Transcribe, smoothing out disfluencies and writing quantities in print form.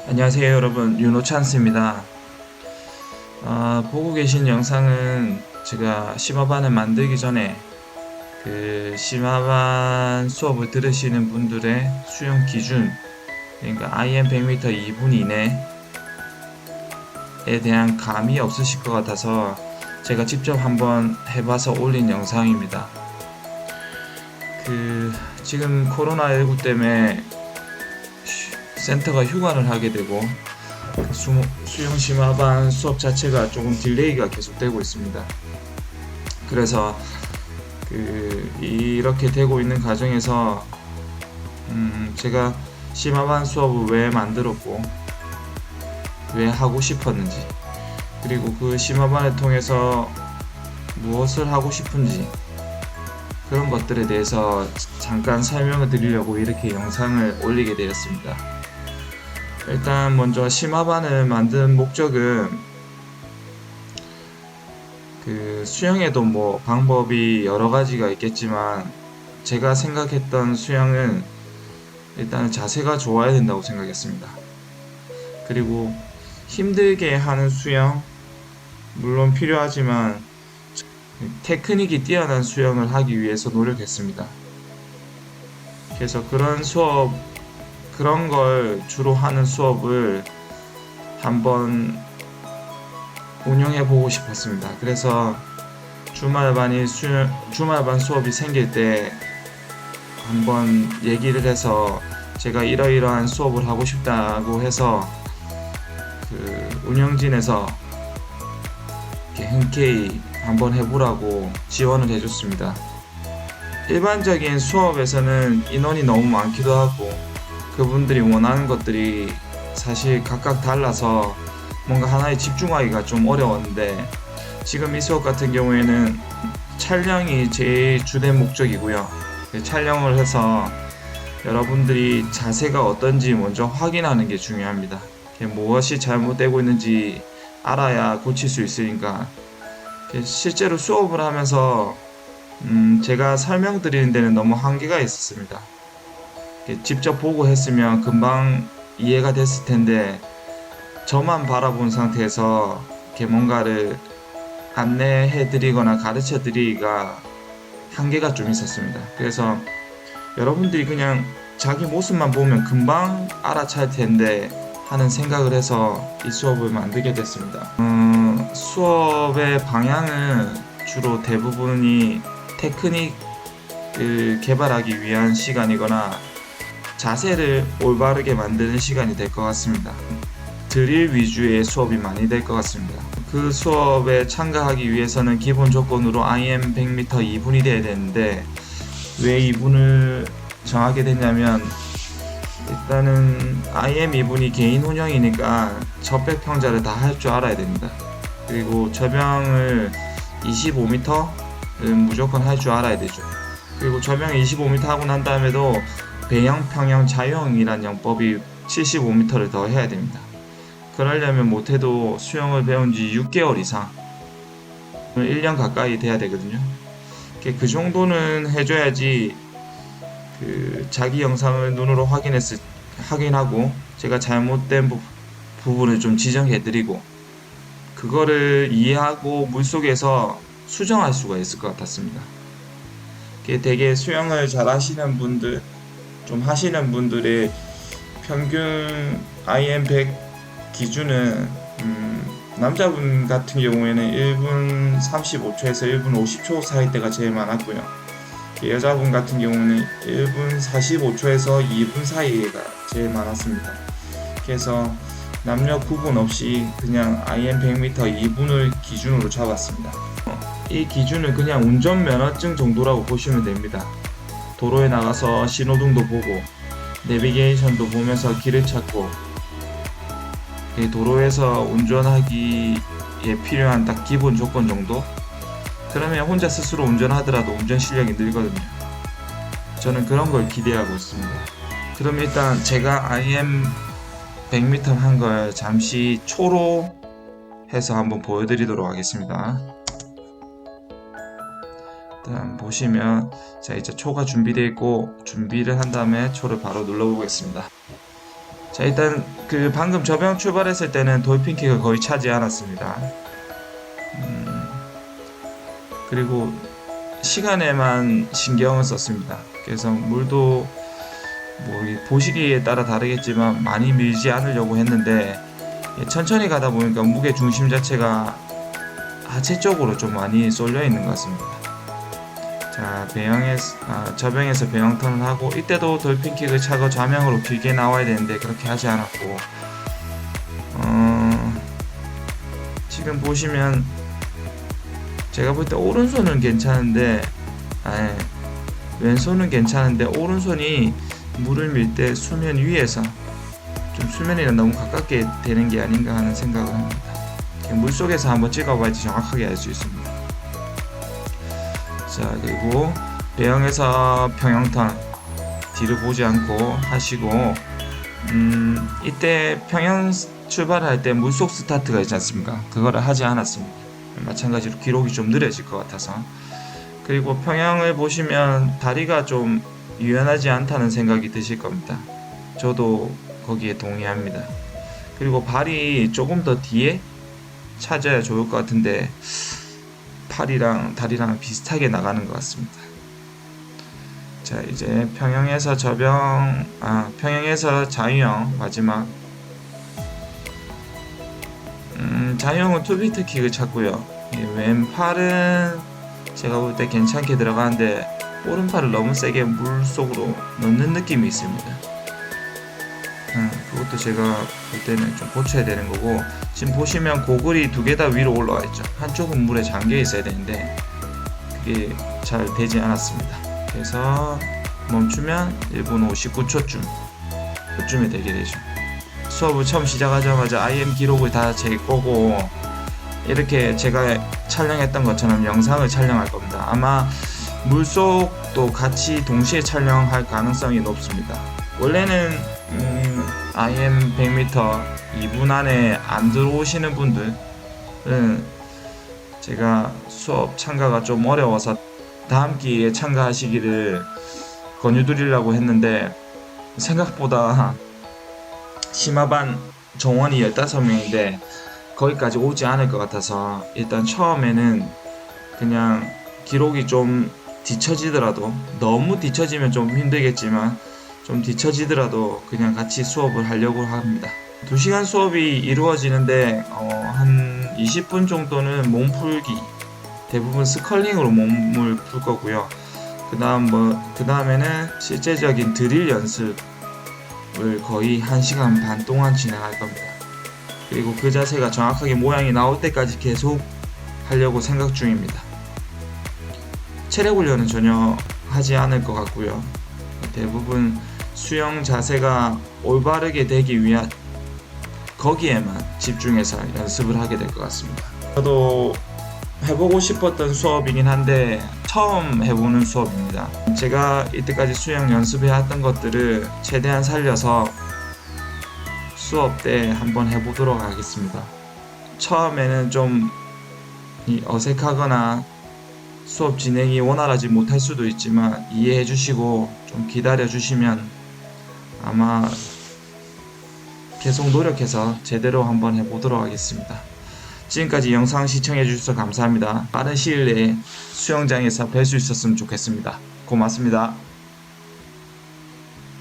안녕하세요 여러분, 윤호찬스입니다. 보고 계신 영상은 제가 심화반을 만들기 전에 그 심화반 수업을 들으시는 분들의 수영 기준, 그러니까 IM 100m 2분 이내에 대한 감이 없으실 것 같아서 제가 직접 한번 해봐서 올린 영상입니다. 지금 코로나19 때문에 센터가 휴관을 하게 되고 수영 심화반 수업 자체가 조금 딜레이가 계속되고 있습니다. 그래서 이렇게 되고 있는 과정에서 제가 심화반 수업을 왜 만들었고 왜 하고 싶었는지, 그리고 그 심화반을 통해서 무엇을 하고 싶은지, 그런 것들에 대해서 잠깐 설명을 드리려고 이렇게 영상을 올리게 되었습니다. 일단 먼저 심화반을 만든 목적은 수영에도 뭐 방법이 여러 가지가 있겠지만 제가 생각했던 수영은 일단 자세가 좋아야 된다고 생각했습니다. 그리고 힘들게 하는 수영 물론 필요하지만 테크닉이 뛰어난 수영을 하기 위해서 노력했습니다. 그래서 그런 걸 주로 하는 수업을 한번 운영해 보고 싶었습니다. 그래서 주말반 수업이 생길 때 한번 얘기를 해서 제가 이러이러한 수업을 하고 싶다고 해서 운영진에서 흔쾌히 한번 해보라고 지원을 해줬습니다. 일반적인 수업에서는 인원이 너무 많기도 하고 그분들이 원하는 것들이 사실 각각 달라서 뭔가 하나에 집중하기가 좀 어려웠는데, 지금 이 수업 같은 경우에는 촬영이 제일 주된 목적이고요. 촬영을 해서 여러분들이 자세가 어떤지 먼저 확인하는 게 중요합니다. 무엇이 잘못되고 있는지 알아야 고칠 수 있으니까. 실제로 수업을 하면서 제가 설명드리는 데는 너무 한계가 있었습니다. 직접 보고 했으면 금방 이해가 됐을 텐데 저만 바라본 상태에서 뭔가를 안내해 드리거나 가르쳐 드리기가 한계가 좀 있었습니다. 그래서 여러분들이 그냥 자기 모습만 보면 금방 알아챌 텐데 하는 생각을 해서 이 수업을 만들게 됐습니다. 수업의 방향은 주로 대부분이 테크닉을 개발하기 위한 시간이거나 자세를 올바르게 만드는 시간이 될 것 같습니다. 드릴 위주의 수업이 많이 될 것 같습니다. 그 수업에 참가하기 위해서는 기본 조건으로 IM 100m 2분이 돼야 되는데, 왜 2분을 정하게 됐냐면 일단은 IM 2분이 개인 운영이니까 접백평자를 다 할 줄 알아야 됩니다. 그리고 접영을 25m는 무조건 할 줄 알아야 되죠. 그리고 접영 25m 하고 난 다음에도 배영, 평영, 자유형이란 영법이 75m를 더 해야 됩니다. 그러려면 못해도 수영을 배운 지 6개월 이상, 1년 가까이 돼야 되거든요. 그 정도는 해줘야지 자기 영상을 눈으로 확인하고 제가 잘못된 부분을 좀 지적해드리고 그거를 이해하고 물속에서 수정할 수가 있을 것 같았습니다. 되게 수영을 잘 하시는 분들, 좀 하시는 분들의 평균 IM 100 기준은 남자분 같은 경우에는 1분 35초에서 1분 50초 사이 때가 제일 많았고요. 여자분 같은 경우는 1분 45초에서 2분 사이가 제일 많았습니다. 그래서 남녀 구분 없이 그냥 IM 100m 2분을 기준으로 잡았습니다. 이 기준은 그냥 운전면허증 정도라고 보시면 됩니다. 도로에 나가서 신호등도 보고 내비게이션도 보면서 길을 찾고 도로에서 운전하기에 필요한 딱 기본 조건 정도? 그러면 혼자 스스로 운전하더라도 운전 실력이 늘거든요. 저는 그런 걸 기대하고 있습니다. 그럼 일단 제가 IM 100m 한 걸 잠시 초로 해서 한번 보여드리도록 하겠습니다. 일단 보시면 자, 이제 초가 준비되어 있고 준비를 한 다음에 초를 바로 눌러보겠습니다. 자, 일단 그 방금 저병 출발했을 때는 돌핀킥을 거의 차지 않았습니다. 그리고 시간에만 신경을 썼습니다. 그래서 물도 뭐 보시기에 따라 다르겠지만 많이 밀지 않으려고 했는데 천천히 가다 보니까 무게 중심 자체가 하체 쪽으로 좀 많이 쏠려 있는 것 같습니다. 자, 저병에서 배영 턴을 하고, 이때도 돌핀킥을 차고 좌명으로 길게 나와야 되는데 그렇게 하지 않았고, 지금 보시면 제가 볼 때 오른손은 괜찮은데, 왼손은 괜찮은데 오른손이 물을 밀 때 수면 위에서 좀 수면이랑 너무 가깝게 되는 게 아닌가 하는 생각을 합니다. 물속에서 한번 찍어봐야지 정확하게 알 수 있습니다. 자, 그리고 배영에서 평영턴 뒤를 보지 않고 하시고, 이때 평영 출발할 때 물속 스타트가 있지 않습니까? 그거를 하지 않았습니다. 마찬가지로 기록이 좀 느려질 것 같아서. 그리고 평영을 보시면 다리가 좀 유연하지 않다는 생각이 드실 겁니다. 저도 거기에 동의합니다. 그리고 발이 조금 더 뒤에 찾아야 좋을 것 같은데 팔이랑 다리랑 비슷하게 나가는 것 같습니다. 자, 이제 평영에서 평영에서 자유형 마지막. 자유형은 투비트 킥을 찾고요. 왼팔은 제가 볼 때 괜찮게 들어가는데 오른팔을 너무 세게 물속으로 넣는 느낌이 있습니다. 그것도 제가 볼 때는 좀 고쳐야 되는 거고, 지금 보시면 고글이 두 개 다 위로 올라와 있죠. 한쪽은 물에 잠겨 있어야 되는데 그게 잘 되지 않았습니다. 그래서 멈추면 1분 59초쯤 그쯤에 되게 되죠. 수업을 처음 시작하자마자 IM 기록을 다 제 거고, 이렇게 제가 촬영했던 것처럼 영상을 촬영할 겁니다. 아마 물속도 같이 동시에 촬영할 가능성이 높습니다. 원래는 IM 100m 2분 안에 안 들어오시는 분들은 제가 수업 참가가 좀 어려워서 다음 기회에 참가하시기를 권유드리려고 했는데, 생각보다 심화반 정원이 15명인데 거기까지 오지 않을 것 같아서, 일단 처음에는 그냥 기록이 좀 뒤처지더라도, 너무 뒤처지면 좀 힘들겠지만 좀 뒤처지더라도 그냥 같이 수업을 하려고 합니다. 2시간 수업이 이루어지는데 한 20분 정도는 몸풀기, 대부분 스컬링으로 몸을 풀 거고요. 그 다음에는 실제적인 드릴 연습을 거의 1시간 반 동안 진행할 겁니다. 그리고 그 자세가 정확하게 모양이 나올 때까지 계속 하려고 생각 중입니다. 체력 훈련은 전혀 하지 않을 것 같고요. 대부분 수영 자세가 올바르게 되기 위한 거기에만 집중해서 연습을 하게 될 것 같습니다. 저도 해보고 싶었던 수업이긴 한데 처음 해보는 수업입니다. 제가 이때까지 수영 연습해왔던 것들을 최대한 살려서 수업 때 한번 해보도록 하겠습니다. 처음에는 좀 어색하거나 수업 진행이 원활하지 못할 수도 있지만 이해해 주시고 좀 기다려 주시면 아마 계속 노력해서 제대로 한번 해보도록 하겠습니다. 지금까지 영상 시청해 주셔서 감사합니다. 빠른 시일 내에 수영장에서 뵐 수 있었으면 좋겠습니다. 고맙습니다.